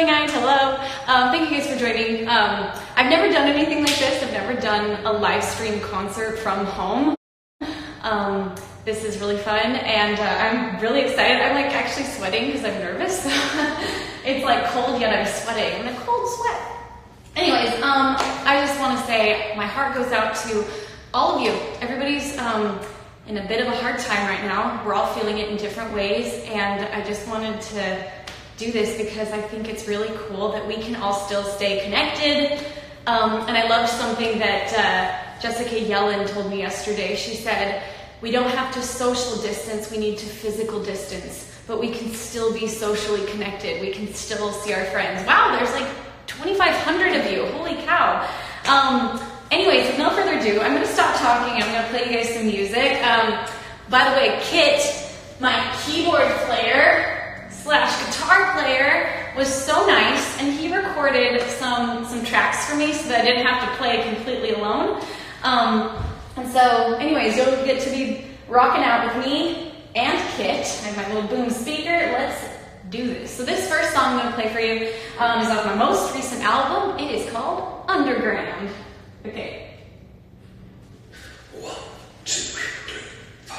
Sterling, hello. Thank you guys for joining. I've never done anything like this. I've never done a live stream concert from home. This is really fun, and I'm really excited. I'm like actually sweating because I'm nervous. It's like cold, yet I'm sweating. I'm in a cold sweat. Anyways, I just want to say my heart goes out to all of you. Everybody's in a bit of a hard time right now. We're all feeling it in different ways, and I just wanted to do this because I think it's really cool that we can all still stay connected. And I loved something that Jessica Yellen told me yesterday. She said, we don't have to social distance, we need to physical distance, but we can still be socially connected. We can still see our friends. Wow, there's like 2,500 of you, holy cow. Anyways, with no further ado, I'm gonna stop talking. I'm gonna play you guys some music. By the way, Kit, my keyboard player / guitar player, was so nice, and he recorded some tracks for me so that I didn't have to play completely alone. And so, anyways, you'll get to be rocking out with me and Kit. I have my little boom speaker. Let's do this. So this first song I'm going to play for you is off my most recent album. It is called Underground. Okay. 1, 2, 3, 4.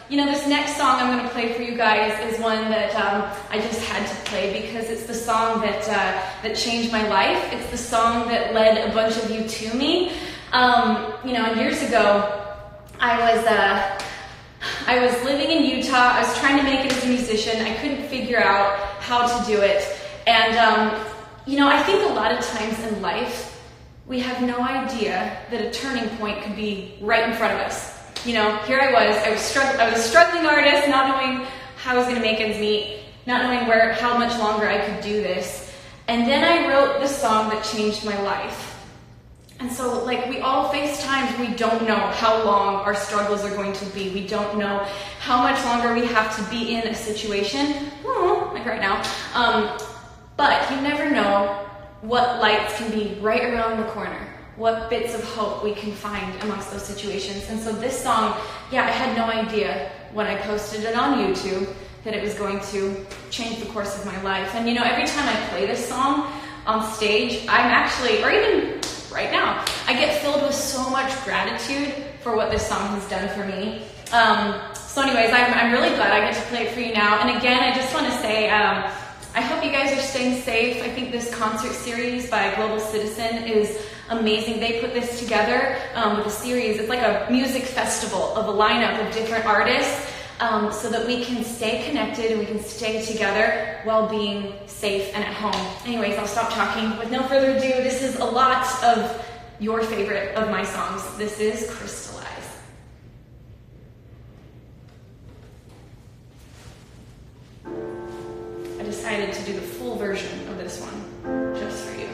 You know, this next song I'm going to play for you guys is one that I just had to play because it's the song that changed my life. It's the song that led a bunch of you to me. You know, years ago, I was living in Utah. I was trying to make it as a musician. I couldn't figure out how to do it. And, you know, I think a lot of times in life, we have no idea that a turning point could be right in front of us. You know, here I was a struggling artist, not knowing how I was going to make ends meet, not knowing how much longer I could do this. And then I wrote this song that changed my life. And so, like, we all face times we don't know how long our struggles are going to be. We don't know how much longer we have to be in a situation, like right now. But you never know what lights can be right around the corner, what bits of hope we can find amongst those situations. And so this song, yeah, I had no idea when I posted it on YouTube that it was going to change the course of my life. And you know, every time I play this song on stage, I'm actually, or even right now, gratitude for what this song has done for me. So anyways, I'm really glad I get to play it for you now. And again, I just want to say, I hope you guys are staying safe. I think this concert series by Global Citizen is amazing. They put this together with a series. It's like a music festival of a lineup of different artists so that we can stay connected and we can stay together while being safe and at home. Anyways, I'll stop talking. With no further ado, this is a lot of your favorite of my songs. This is Crystallize. I decided to do the full version of this one just for you.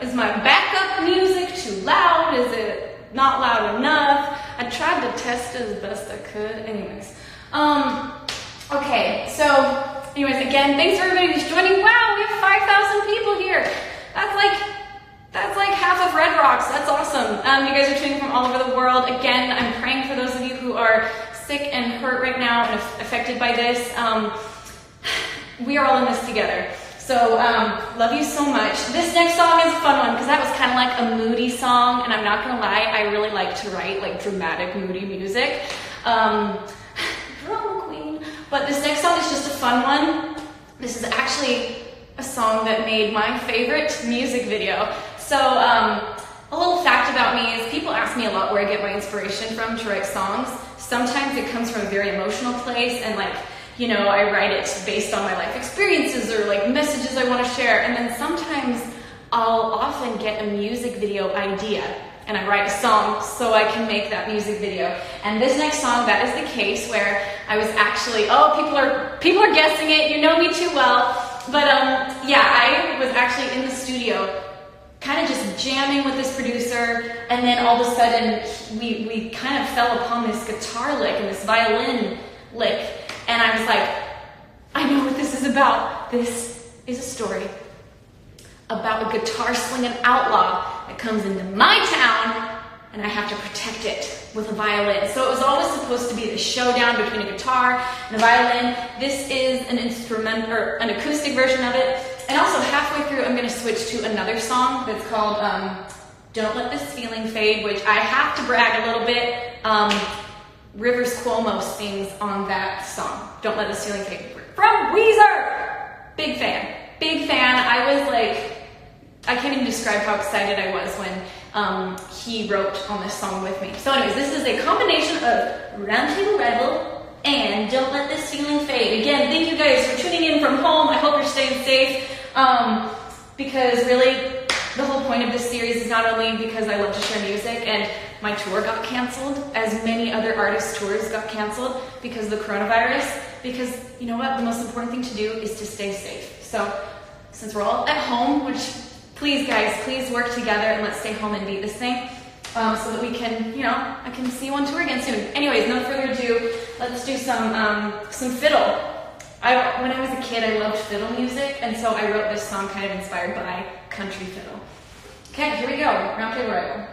Is my backup music too loud? Is it not loud enough? I tried to test it as best I could. Anyways, okay, so anyways, again, thanks for everybody who's joining. Wow, here. That's like half of Red Rocks. That's awesome. You guys are tuning from all over the world. Again, I'm praying for those of you who are sick and hurt right now and affected by this. We are all in this together. So, love you so much. This next song is a fun one because that was kind of like a moody song, and I'm not gonna lie, I really like to write like dramatic, moody music. Drama queen. But this next song is just a fun one. This is actually a song that made my favorite music video. So, a little fact about me is people ask me a lot where I get my inspiration from to write songs. Sometimes it comes from a very emotional place, and like, you know, I write it based on my life experiences or like messages I want to share. And then sometimes I'll often get a music video idea and I write a song so I can make that music video. And this next song, that is the case where I was actually, people are guessing it, you know me too well. But yeah, I was actually in the studio kind of just jamming with this producer, and then all of a sudden we kind of fell upon this guitar lick and this violin lick. And I was like, I know what this is about. This is a story about a guitar slinging outlaw that comes into my town, and I have to protect it with a violin. So it was always supposed to be the showdown between a guitar and a violin. This is an instrument or an acoustic version of it. And also halfway through, I'm going to switch to another song that's called "Don't Let This Feeling Fade," which I have to brag a little bit. Rivers Cuomo sings on that song, "Don't Let This Feeling Fade," from Weezer. Big fan, big fan. I was like, I can't even describe how excited I was when he wrote on this song with me. So anyways, this is a combination of Roundtable Rebel and "Don't Let This Feeling Fade." Again, thank you guys for tuning in from home. I hope you're staying safe, because really the whole point of this series is not only because I love to share music, and my tour got canceled, as many other artists' tours got canceled because of the coronavirus, because you know what, the most important thing to do is to stay safe. So since we're all at home, which please guys, please work together and let's stay home and beat this thing, so that we can, you know, I can see you on tour again soon. Anyways, no further ado, let's do some fiddle. When I was a kid, I loved fiddle music, and so I wrote this song kind of inspired by country fiddle. Okay, here we go, Roundtable Rebel.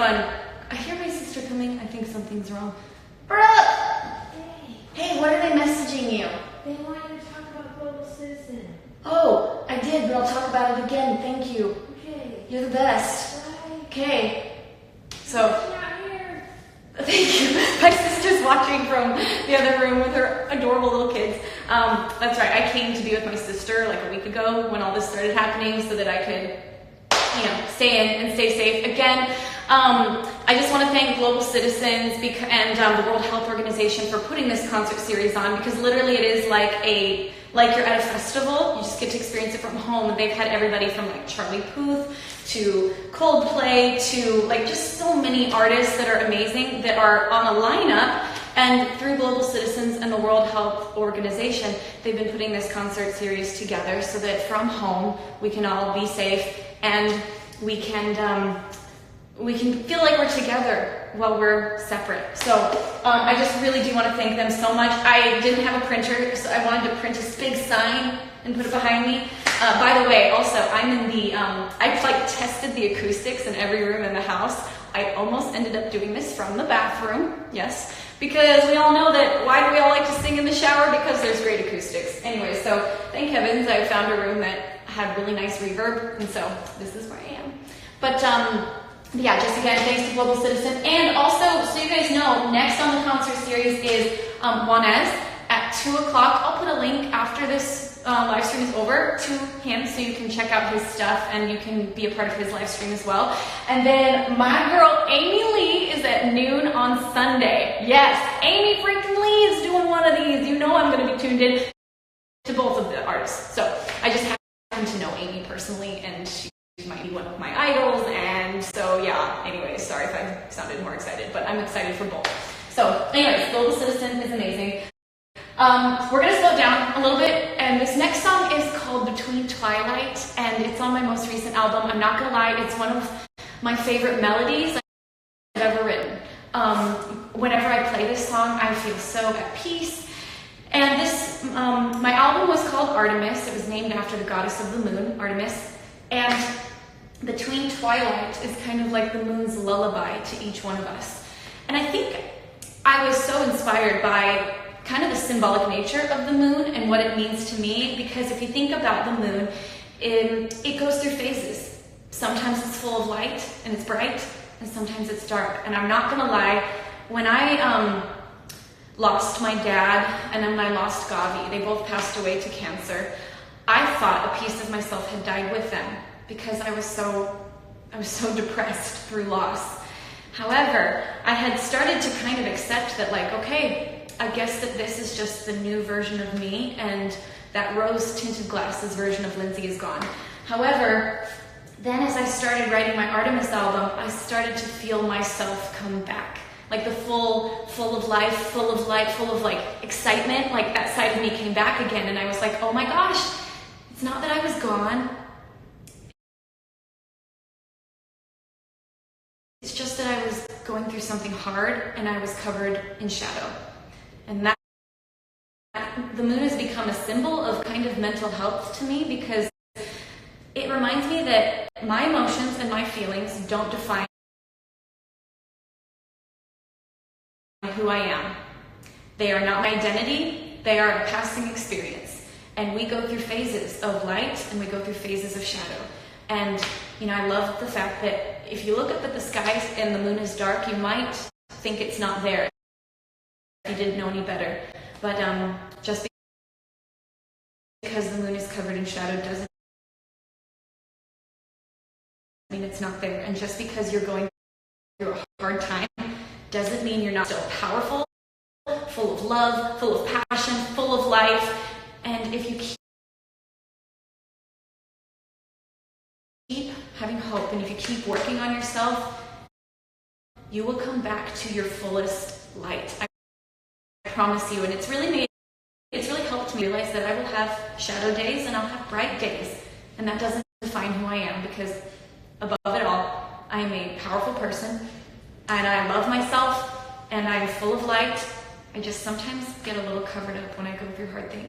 fun. I hear my sister coming. I think something's wrong. Brooke! Hey, what are they messaging you? They want you to talk about Global Citizen. Oh, I did, but I'll talk about it again. Thank you. Okay. You're the best. Bye. Okay. So, She's not here. thank you. My sister's watching from the other room with her adorable little kids. That's right. I came to be with my sister like a week ago when all this started happening so that I could, stay in and stay safe. Again, I just want to thank Global Citizens and the World Health Organization for putting this concert series on, because literally it is like you're at a festival. You just get to experience it from home. And they've had everybody from like Charlie Puth to Coldplay to like just so many artists that are amazing that are on a lineup. And through Global Citizens and the World Health Organization, they've been putting this concert series together so that from home we can all be safe and we can feel like we're together while we're separate. So I just really do want to thank them so much. I didn't have a printer, so I wanted to print a big sign and put it behind me. By the way, also, I'm in the, I like tested the acoustics in every room in the house. I almost ended up doing this from the bathroom, yes, because we all know that, why do we all like to sing in the shower? Because there's great acoustics. Anyway, so thank heavens I found a room that had really nice reverb, and so this is where I am. But yeah, just again, thanks to Global Citizen. And also, so you guys know, next on the concert series is Juanez at 2 o'clock. I'll put a link after this live stream is over to him so you can check out his stuff and you can be a part of his live stream as well. And then my girl Amy Lee is at noon on Sunday. Yes, Amy freaking Lee is doing one of these. You know I'm going to be tuned in to both of the artists. So I just happen to know Amy personally, and she might be one of my idols, and so yeah, anyways, sorry if I sounded more excited, but I'm excited for both. So anyways, Global Citizen is amazing. We're going to slow down a little bit, and this next song is called Between Twilight, and it's on my most recent album. I'm not going to lie, it's one of my favorite melodies I've ever written. Whenever I play this song, I feel so at peace. And this, my album was called Artemis. It was named after the goddess of the moon, Artemis. And Between Twilight is kind of like the moon's lullaby to each one of us. And I think I was so inspired by kind of the symbolic nature of the moon and what it means to me, because if you think about the moon, it goes through phases. Sometimes it's full of light and it's bright, and sometimes it's dark. And I'm not gonna lie, when I lost my dad and then I lost Gavi, they both passed away to cancer, I thought a piece of myself had died with them because I was so depressed through loss. However, I had started to kind of accept that, like, okay, I guess that this is just the new version of me, and that rose-tinted glasses version of Lindsey is gone. However, then as I started writing my Artemis album, I started to feel myself come back. Like the full of life, full of light, full of like excitement, like that side of me came back again, and I was like, oh my gosh, it's not that I was gone. It's just that I was going through something hard and I was covered in shadow. And that the moon has become a symbol of kind of mental health to me, because it reminds me that my emotions and my feelings don't define who I am. They are not my identity, they are a passing experience. And we go through phases of light and we go through phases of shadow. And, I love the fact that if you look up at the skies and the moon is dark, you might think it's not there if you didn't know any better. But just because the moon is covered in shadow doesn't mean it's not there. And just because you're going through a hard time doesn't mean you're not still powerful, full of love, full of passion, full of life. And if you keep having hope, and if you keep working on yourself, you will come back to your fullest light. I promise you. And it's really helped me realize that I will have shadow days and I'll have bright days. And that doesn't define who I am, because above it all, I am a powerful person, and I love myself, and I'm full of light. I just sometimes get a little covered up when I go through hard things,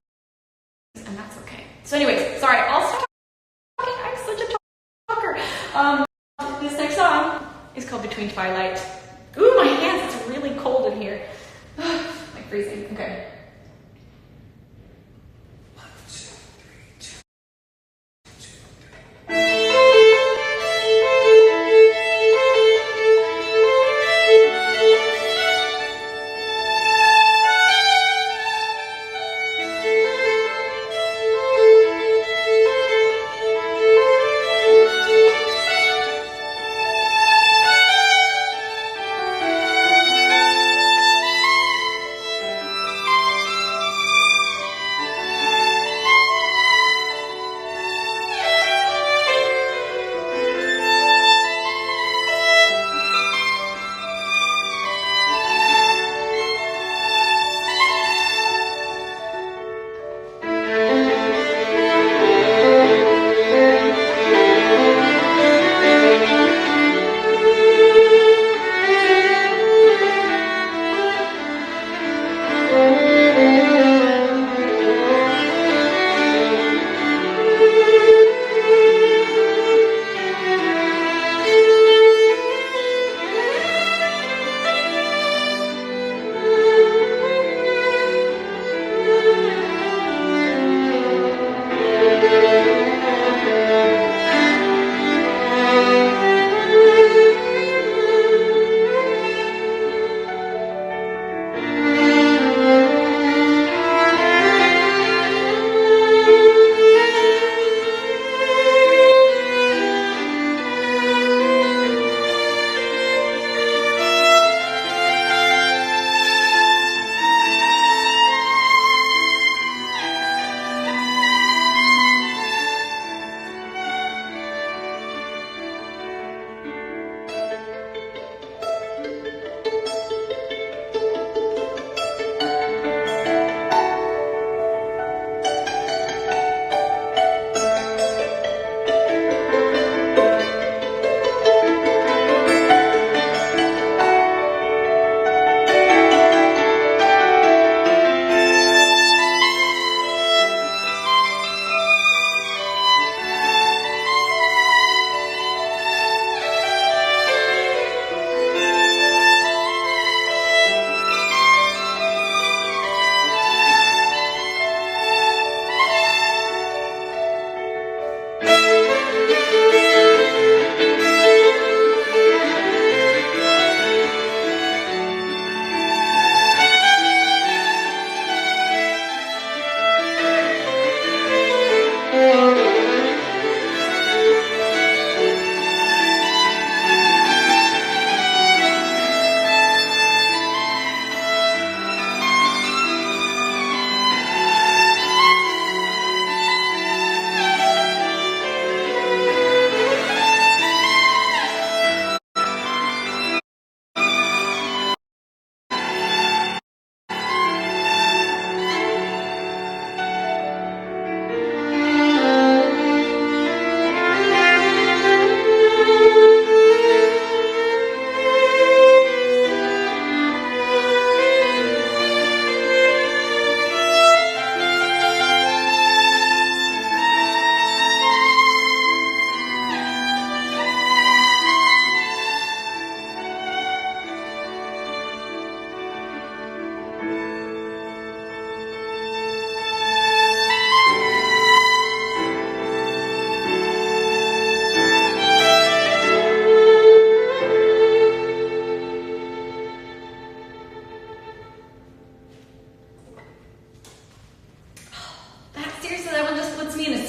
and that's okay. So anyways, sorry, I'll stop talking. I'm such a talker. This next song is it's called Between Twilight. Ooh, my hands, it's really cold in here. Like freezing, okay. 1, 2, 3, 2, 2,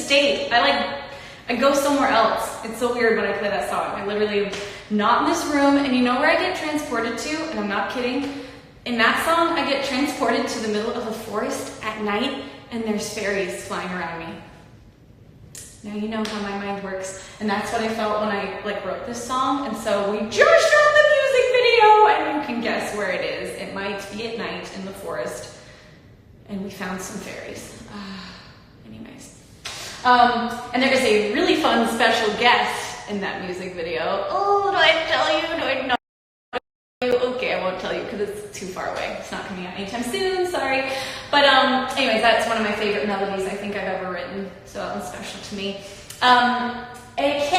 state. I go somewhere else. It's so weird when I play that song. I literally am not in this room, and you know where I get transported to, and I'm not kidding? In that song, I get transported to the middle of a forest at night, and there's fairies flying around me. Now you know how my mind works, and that's what I felt when I wrote this song, and so we just shot the music video, and you can guess where it is. It might be at night in the forest, and we found some fairies. Anyways. And there is a really fun special guest in that music video. Oh, do I tell you? Do I not? Okay, I won't tell you because it's too far away. It's not coming out anytime soon, sorry. But anyways, that's one of my favorite melodies I think I've ever written, so that one's special to me. AK,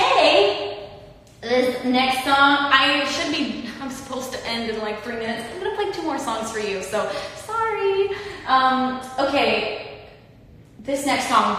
This next song, I'm supposed to end in like 3 minutes. I'm gonna play 2 more songs for you, so sorry. Okay, this next song,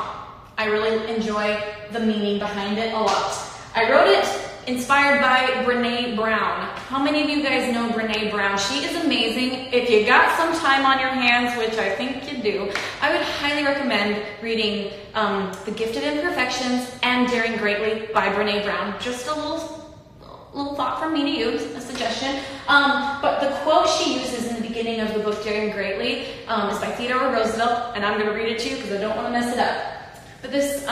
I really enjoy the meaning behind it a lot. I wrote it inspired by Brené Brown. How many of you guys know Brené Brown? She is amazing. If you got some time on your hands, which I think you do, I would highly recommend reading The Gift of Imperfections and Daring Greatly by Brené Brown. Just a little thought from me to you, a suggestion. But the quote she uses in the beginning of the book Daring Greatly is by Theodore Roosevelt, and I'm going to read it to you because I don't want to mess it up. But this, okay,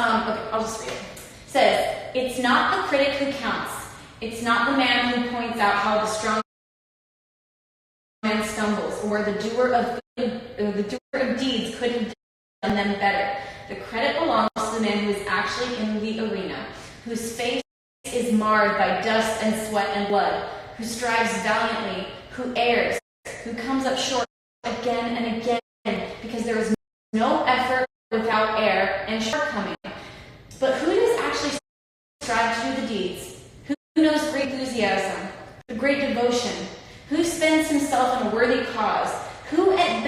I'll just read it. It says, "It's not the critic who counts. It's not the man who points out how the strong man stumbles, or the doer of deeds could have done them better. The credit belongs to the man who is actually in the arena, whose face is marred by dust and sweat and blood, who strives valiantly, who errs, who comes up short again and again, because there is no effort without error and shortcoming. But who does actually strive to do the deeds? Who knows great enthusiasm, great devotion? Who spends himself in a worthy cause? Who at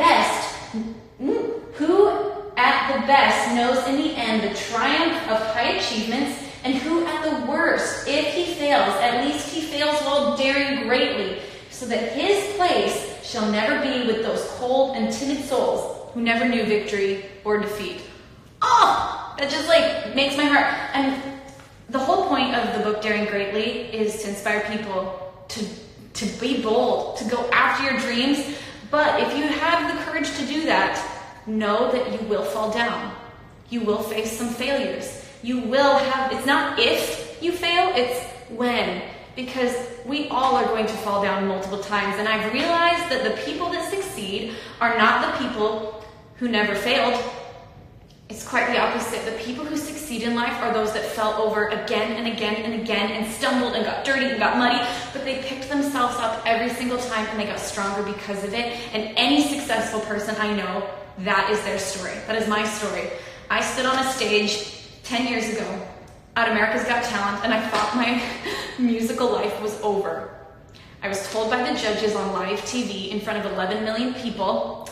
the best knows in the end the triumph of high achievements, and who at the worst, if he fails, at least he fails while daring greatly, so that his place shall never be with those cold and timid souls who never knew victory or defeat." Oh, that just like makes my heart. And the whole point of the book Daring Greatly is to inspire people to be bold, to go after your dreams. But if you have the courage to do that, know that you will fall down. You will face some failures. You will have, it's not if you fail, it's when. Because we all are going to fall down multiple times. And I've realized that the people that succeed are not the people who never failed. It's quite the opposite. The people who succeed in life are those that fell over again and again and again and stumbled and got dirty and got muddy, but they picked themselves up every single time and they got stronger because of it. And any successful person I know, that is their story. That is my story. I stood on a stage 10 years ago at America's Got Talent, and I thought my musical life was over. I was told by the judges on live TV in front of 11 million people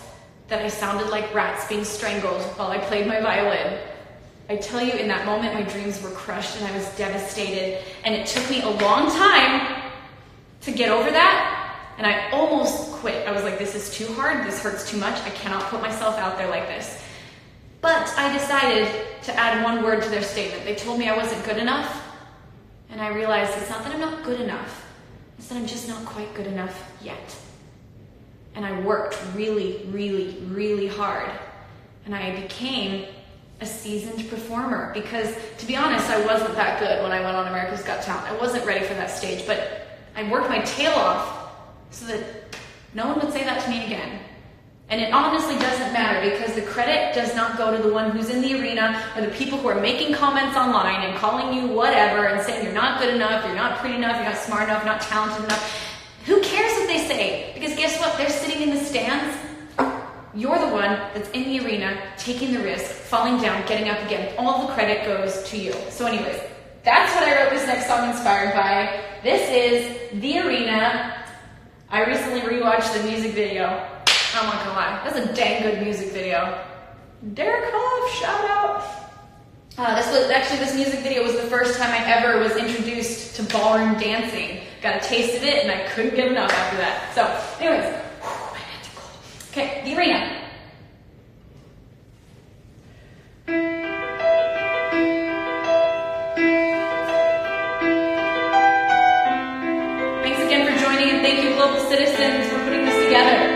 that I sounded like rats being strangled while I played my violin. I tell you, in that moment, my dreams were crushed and I was devastated. And it took me a long time to get over that. And I almost quit. I was like, this is too hard. This hurts too much. I cannot put myself out there like this. But I decided to add one word to their statement. They told me I wasn't good enough. And I realized it's not that I'm not good enough. It's that I'm just not quite good enough yet. And I worked really, really, really hard. And I became a seasoned performer because, to be honest, I wasn't that good when I went on America's Got Talent. I wasn't ready for that stage, but I worked my tail off so that no one would say that to me again. And it honestly doesn't matter because the credit does not go to the one who's in the arena or the people who are making comments online and calling you whatever and saying you're not good enough, you're not pretty enough, you're not smart enough, you're not talented enough. Who cares what they say? Because guess what? They're sitting in the stands. You're the one that's in the arena, taking the risk, falling down, getting up again. All the credit goes to you. So anyways, that's what I wrote this next song inspired by. This is The Arena. I recently rewatched the music video. I'm not gonna lie, that's a dang good music video. Derek Hoff, shout out. This music video was the first time I ever was introduced to ballroom dancing. Got a taste of it and I couldn't get enough after that. So, anyways, my hands are cold. Okay, The Arena. Thanks again for joining and thank you, Global Citizens, for putting this together.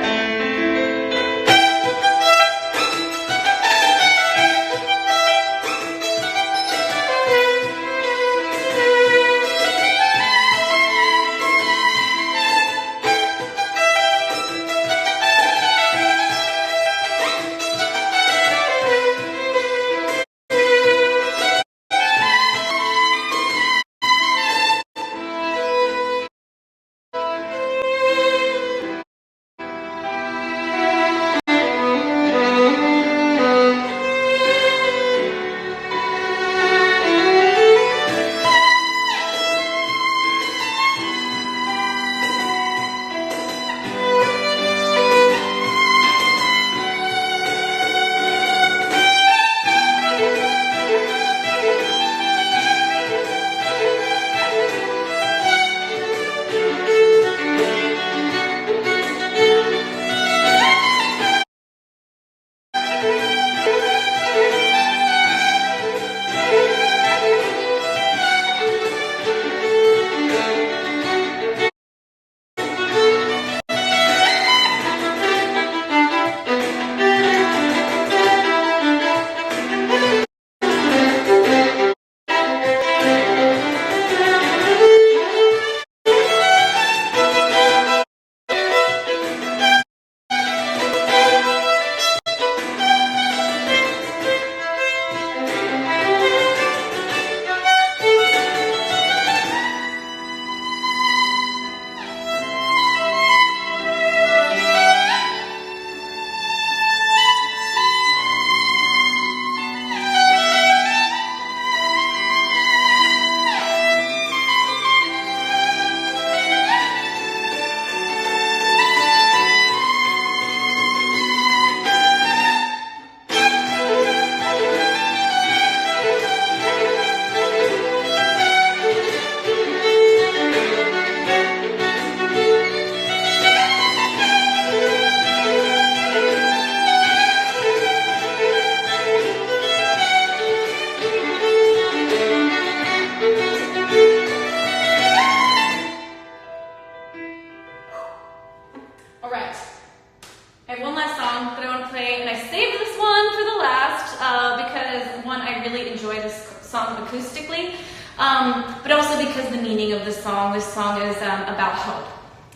song acoustically, but also because the meaning of the song. This song is about hope.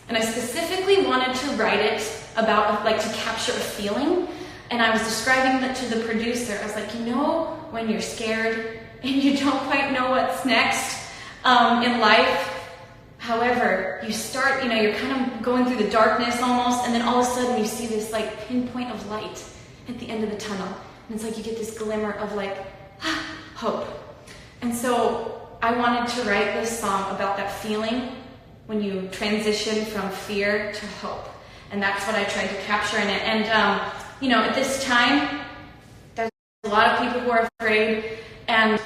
And I specifically wanted to write it about, like, to capture a feeling. And I was describing that to the producer. I was like, you know, when you're scared and you don't quite know what's next in life. However, you start, you know, you're kind of going through the darkness almost, and then all of a sudden you see this like pinpoint of light at the end of the tunnel. And it's like you get this glimmer of like, hope. And so I wanted to write this song about that feeling when you transition from fear to hope. And that's what I tried to capture in it. And, you know, at this time, there's a lot of people who are afraid. And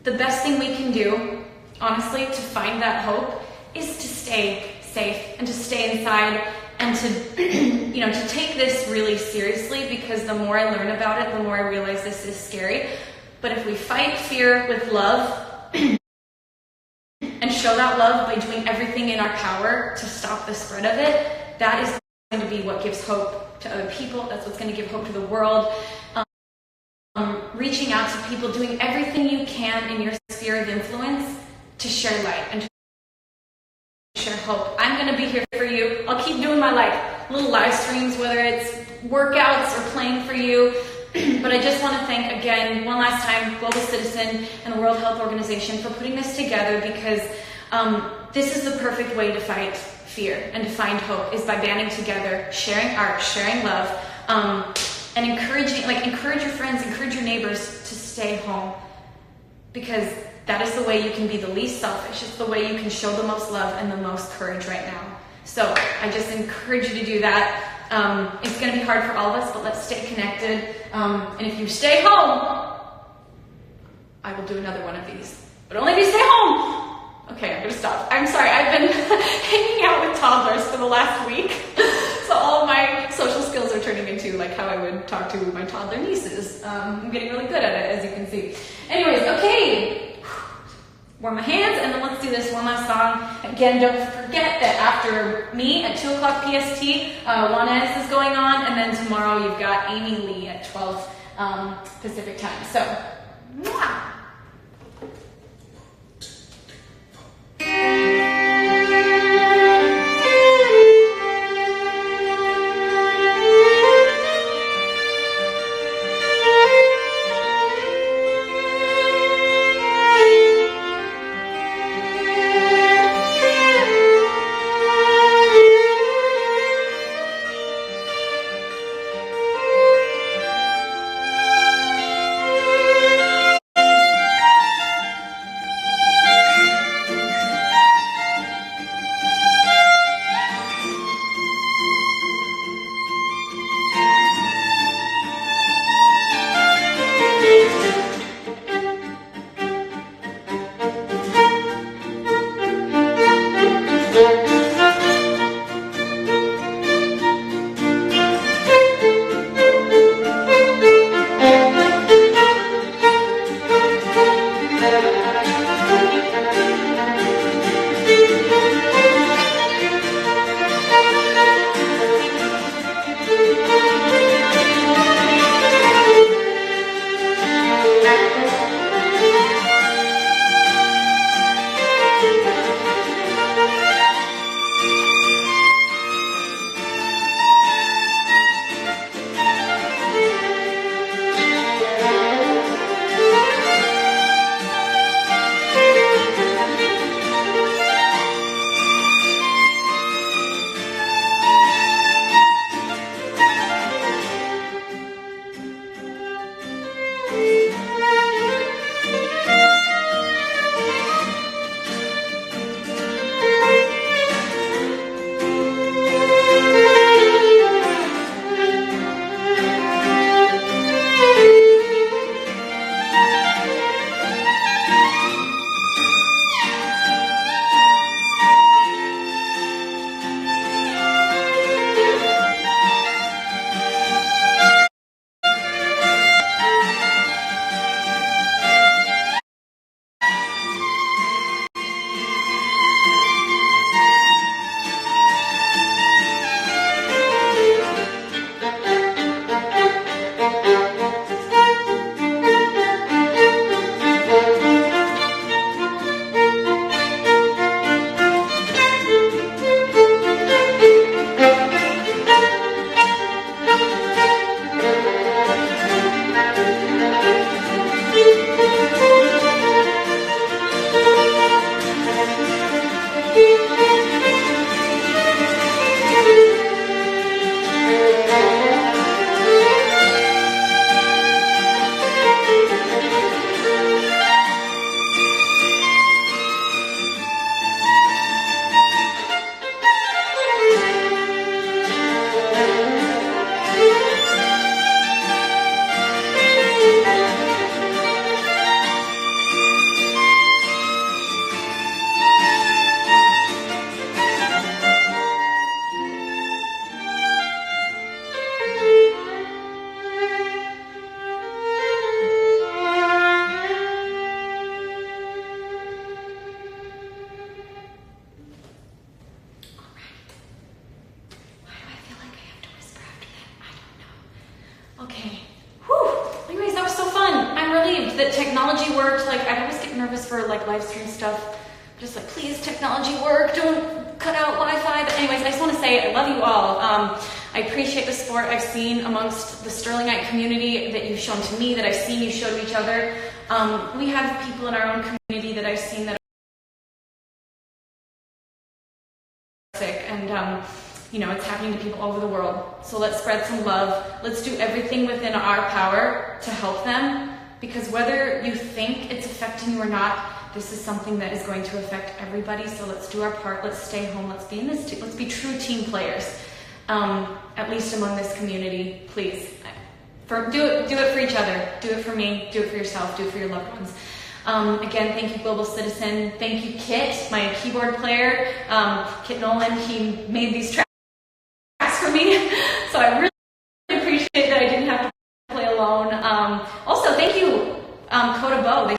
the best thing we can do, honestly, to find that hope is to stay safe and to stay inside and to, you know, to take this really seriously, because the more I learn about it, the more I realize this is scary. But if we fight fear with love and show that love by doing everything in our power to stop the spread of it, that is going to be what gives hope to other people. That's what's going to give hope to the world. Reaching out to people, doing everything you can in your sphere of influence to share light and to share hope. I'm going to be here for you. I'll keep doing my like little live streams, whether it's workouts or playing for you. But I just want to thank again, one last time, Global Citizen and the World Health Organization for putting this together, because this is the perfect way to fight fear and to find hope, is by banding together, sharing art, sharing love, and encourage your friends, encourage your neighbors to stay home, because that is the way you can be the least selfish. It's the way you can show the most love and the most courage right now. So I just encourage you to do that. It's going to be hard for all of us, but let's stay connected. And if you stay home, I will do another one of these. But only if you stay home. Okay, I'm going to stop. I'm sorry, I've been hanging out with toddlers for the last week. So all of my social skills are turning into like how I would talk to my toddler nieces. I'm getting really good at it, as you can see. Anyways, okay. Warm my hands, and then let's do this one last song. Again, don't forget that after me at 2 o'clock PST, Juanes is going on, and then tomorrow you've got Amy Lee at 12 Pacific time. So, mwah! that technology worked. Like, I always get nervous for like live stream stuff. Just like, please, technology work, don't cut out Wi-Fi. But anyways, I just want to say I love you all. I appreciate the support I've seen amongst the Stirlingite community that you've shown to me, that I've seen you show to each other. We have people in our own community that I've seen that are sick, and you know, it's happening to people all over the world. So let's spread some love. Let's do everything within our power to help them, because whether you think it's affecting you or not, this is something that is going to affect everybody. So let's do our part. Let's stay home. Let's be in this. Let's be true team players, at least among this community. Please, do it for each other. Do it for me. Do it for yourself. Do it for your loved ones. Again, thank you, Global Citizen. Thank you, Kit, my keyboard player. Kit Nolan. He made these tracks for me, so I really appreciate that I didn't have to play alone. Also, thank you, Coda Bow.